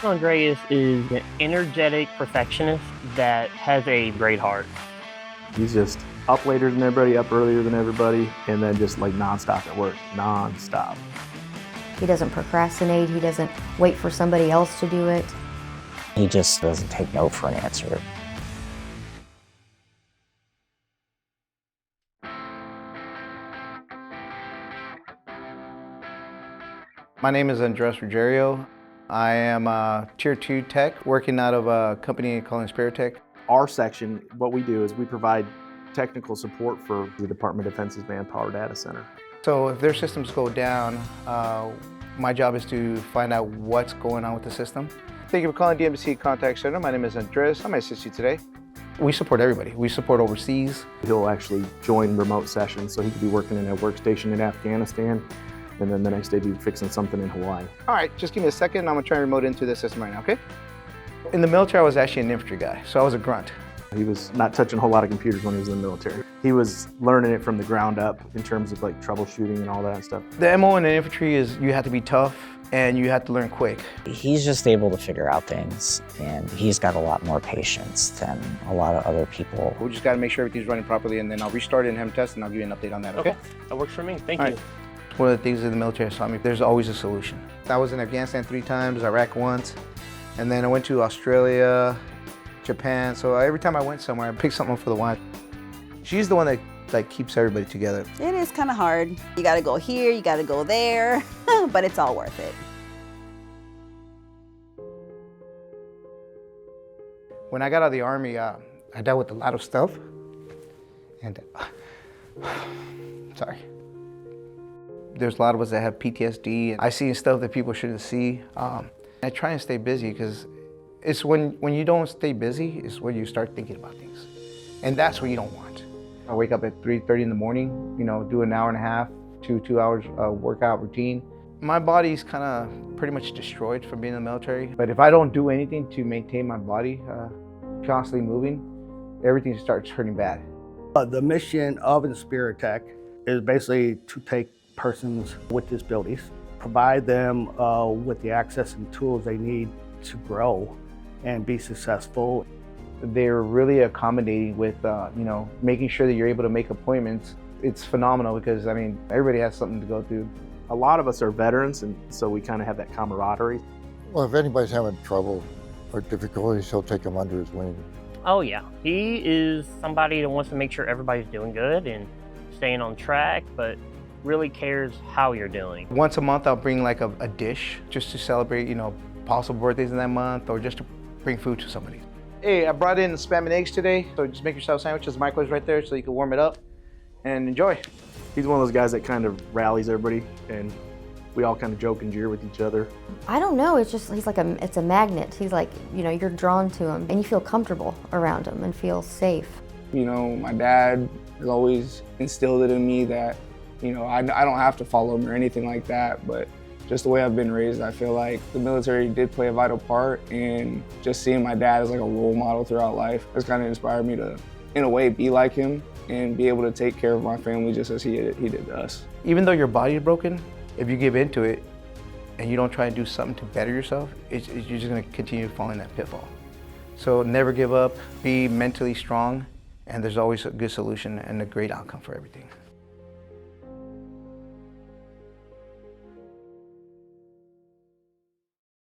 Andreas is an energetic perfectionist that has a great heart. He's just up later than everybody, up earlier than everybody, and then just like nonstop at work, nonstop. He doesn't procrastinate, he doesn't wait for somebody else to do it. He just doesn't take no for an answer. My name is Rugerio. I am a Tier 2 tech working out of a company called InspiriTec. Our section, what we do is we provide technical support for the Department of Defense's Manpower Data Center. So if their systems go down, my job is to find out what's going on with the system. Thank you for calling DMC Contact Center. My name is Andres. How may I assist you today? We support everybody. We support overseas. He'll actually join remote sessions, so he could be working in a workstation in Afghanistan, and then the next day be fixing something in Hawaii. All right, just give me a second. I'm gonna try and remote into the system right now, okay? In the military, I was actually an infantry guy, so I was a grunt. He was not touching a whole lot of computers when he was in the military. He was learning it from the ground up in terms of like troubleshooting and all that stuff. The MO in the infantry is you have to be tough and you have to learn quick. He's just able to figure out things, and he's got a lot more patience than a lot of other people. We just gotta make sure everything's running properly, and then I'll restart it and have him test, and I'll give you an update on that, okay? That works for me. Thank All you. right. One of the things in the military taught me, there's always a solution. I was in Afghanistan 3 times, Iraq once, and then I went to Australia, Japan. So every time I went somewhere, I picked something up for the wife. She's the one that like keeps everybody together. It is kind of hard. You got to go here, you got to go there, but it's all worth it. When I got out of the Army, I dealt with a lot of stuff. And, sorry. There's a lot of us that have PTSD. I see stuff that people shouldn't see. I try and stay busy because it's when you don't stay busy is when you start thinking about things. And that's what you don't want. I wake up at 3:30 in the morning, do an hour and a half to 2 hours workout routine. My body's kind of pretty much destroyed from being in the military. But if I don't do anything to maintain my body constantly moving, everything starts turning bad. The mission of InspiriTec is basically to take persons with disabilities, provide them with the access and tools they need to grow and be successful. They're really accommodating with, making sure that you're able to make appointments. It's phenomenal because, everybody has something to go through. A lot of us are veterans, and so we kind of have that camaraderie. Well, if anybody's having trouble or difficulties, he'll take them under his wing. Oh yeah, he is somebody that wants to make sure everybody's doing good and staying on track, but really cares how you're doing. Once a month, I'll bring like a dish just to celebrate, possible birthdays in that month, or just to bring food to somebody. Hey, I brought in spam and eggs today, so just make yourself sandwiches. The microwave's right there, so you can warm it up and enjoy. He's one of those guys that kind of rallies everybody, and we all kind of joke and jeer with each other. I don't know, it's like it's a magnet. He's like, you're drawn to him and you feel comfortable around him and feel safe. My dad has always instilled it in me that, I don't have to follow him or anything like that, but just the way I've been raised, I feel like the military did play a vital part, and just seeing my dad as like a role model throughout life has kind of inspired me to, in a way, be like him and be able to take care of my family just as he did to us. Even though your body is broken, if you give into it and you don't try and do something to better yourself, you're just gonna continue falling that pitfall. So never give up, be mentally strong, and there's always a good solution and a great outcome for everything.